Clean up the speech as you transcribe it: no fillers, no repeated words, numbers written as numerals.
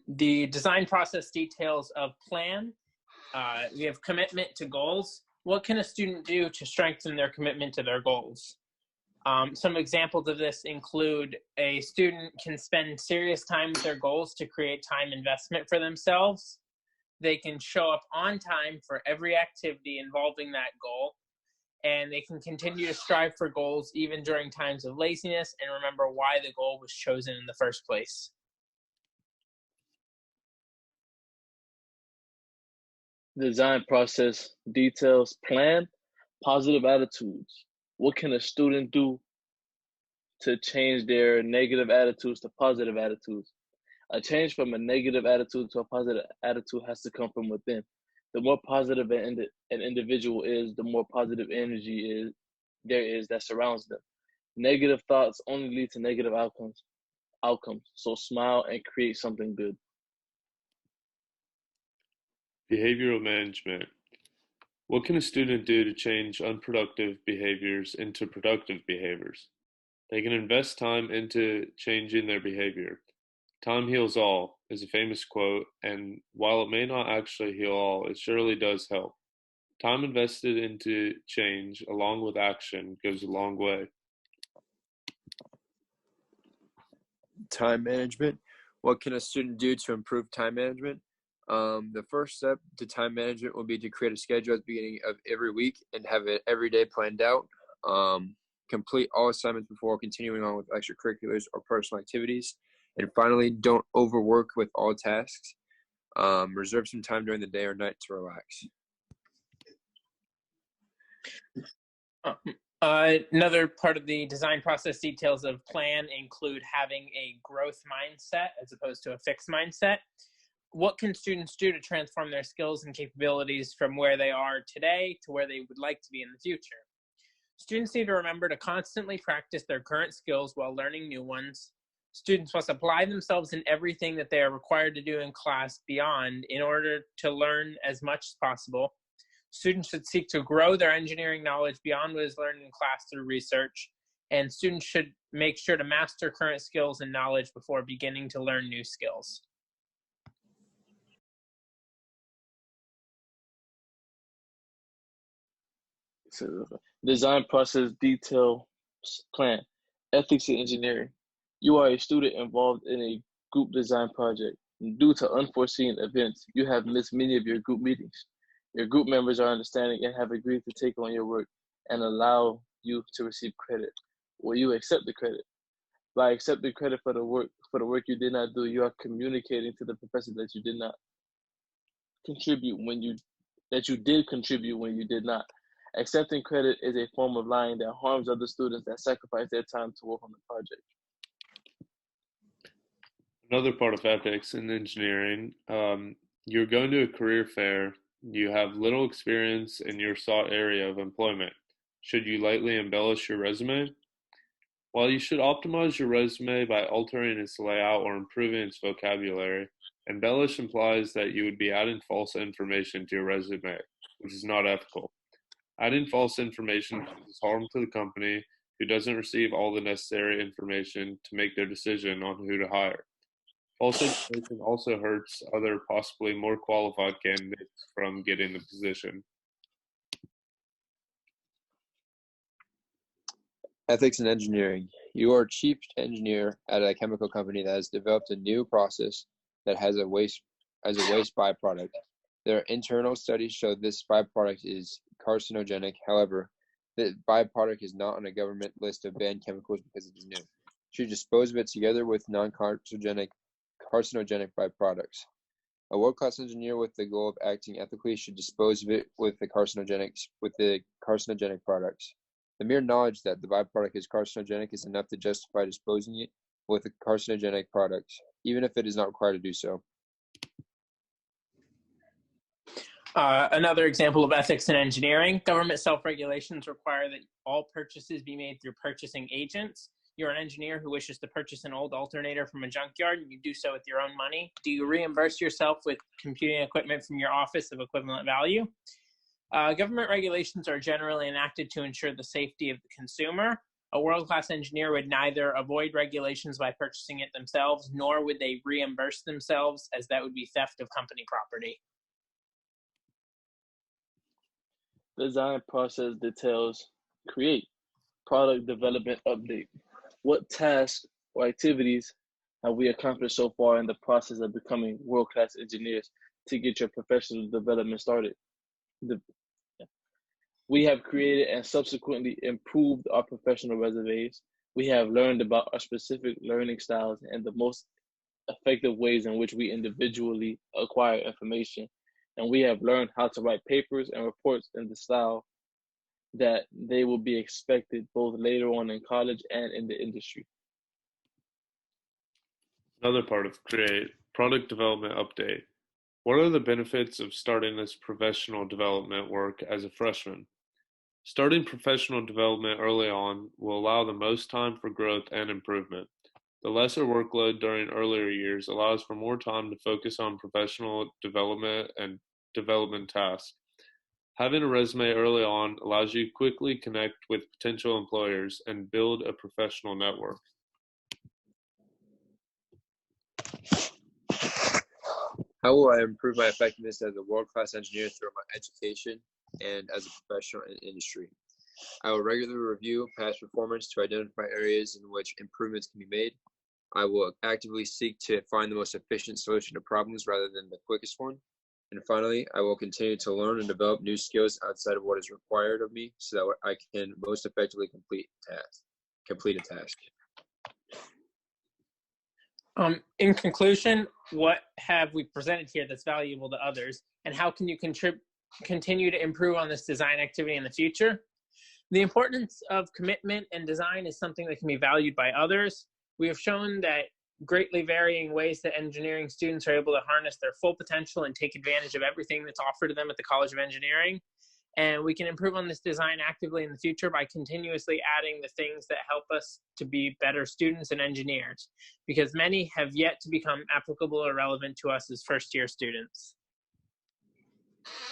The design process details of plan. We have commitment to goals. What can a student do to strengthen their commitment to their goals? Some examples of this include a student can spend serious time with their goals to create time investment for themselves. They can show up on time for every activity involving that goal, and they can continue to strive for goals even during times of laziness and remember why the goal was chosen in the first place. Design process details plan positive attitudes. What can a student do to change their negative attitudes to positive attitudes? A change from a negative attitude to a positive attitude has to come from within. The more positive an individual is, the more positive energy there is that surrounds them. Negative thoughts only lead to negative outcomes. So smile and create something good. Behavioral management. What can a student do to change unproductive behaviors into productive behaviors? They can invest time into changing their behavior. Time heals all is a famous quote, and while it may not actually heal all, it surely does help. Time invested into change along with action goes a long way. Time management. What can a student do to improve time management? The first step to time management will be to create a schedule at the beginning of every week and have it every day planned out. Complete all assignments before continuing on with extracurriculars or personal activities. And finally, don't overwork with all tasks. Reserve some time during the day or night to relax. Another part of the design process details of plan include having a growth mindset as opposed to a fixed mindset. What can students do to transform their skills and capabilities from where they are today to where they would like to be in the future? Students need to remember to constantly practice their current skills while learning new ones. Students must apply themselves in everything that they are required to do in class beyond in order to learn as much as possible. Students should seek to grow their engineering knowledge beyond what is learned in class through research, and students should make sure to master current skills and knowledge before beginning to learn new skills. So, design process detail plan, ethics and engineering. You are a student involved in a group design project. Due to unforeseen events, you have missed many of your group meetings. Your group members are understanding and have agreed to take on your work and allow you to receive credit. Will you accept the credit? By accepting credit for the work you did not do, you are communicating to the professor that you did not contribute when you did contribute when you did not. Accepting credit is a form of lying that harms other students that sacrifice their time to work on the project. Another part of ethics in engineering, you're going to a career fair, you have little experience in your sought area of employment. Should you lightly embellish your resume? While you should optimize your resume by altering its layout or improving its vocabulary, embellish implies that you would be adding false information to your resume, which is not ethical. Adding false information causes harm to the company who doesn't receive all the necessary information to make their decision on who to hire. False information also hurts other possibly more qualified candidates from getting the position. Ethics and engineering. You are a chief engineer at a chemical company that has developed a new process that has a waste byproduct. Their internal studies show this byproduct is carcinogenic. However, the byproduct is not on a government list of banned chemicals because it is new. Should dispose of it together with non-carcinogenic byproducts. A world-class engineer with the goal of acting ethically should dispose of it with the carcinogenic products. The mere knowledge that the byproduct is carcinogenic is enough to justify disposing it with the carcinogenic products, even if it is not required to do so. Another example of ethics in engineering, government self-regulations require that all purchases be made through purchasing agents. You're an engineer who wishes to purchase an old alternator from a junkyard, and you do so with your own money. Do you reimburse yourself with computing equipment from your office of equivalent value? Government regulations are generally enacted to ensure the safety of the consumer. A world-class engineer would neither avoid regulations by purchasing it themselves, nor would they reimburse themselves, as that would be theft of company property. Design process details create. Product development update. What tasks or activities have we accomplished so far in the process of becoming world-class engineers to get your professional development started? We have created and subsequently improved our professional resumes. We have learned about our specific learning styles and the most effective ways in which we individually acquire information. And we have learned how to write papers and reports in the style that they will be expected both later on in college and in the industry. Another part of Create, product development update. What are the benefits of starting this professional development work as a freshman? Starting professional development early on will allow the most time for growth and improvement. The lesser workload during earlier years allows for more time to focus on professional development and development tasks. Having a resume early on allows you to quickly connect with potential employers and build a professional network. How will I improve my effectiveness as a world-class engineer through my education and as a professional in industry? I will regularly review past performance to identify areas in which improvements can be made. I will actively seek to find the most efficient solution to problems rather than the quickest one. And finally, I will continue to learn and develop new skills outside of what is required of me so that I can most effectively complete a task. In conclusion, what have we presented here that's valuable to others, and how can you continue to improve on this design activity in the future? The importance of commitment and design is something that can be valued by others. We have shown that greatly varying ways that engineering students are able to harness their full potential and take advantage of everything that's offered to them at the College of Engineering. And we can improve on this design actively in the future by continuously adding the things that help us to be better students and engineers, because many have yet to become applicable or relevant to us as first-year students.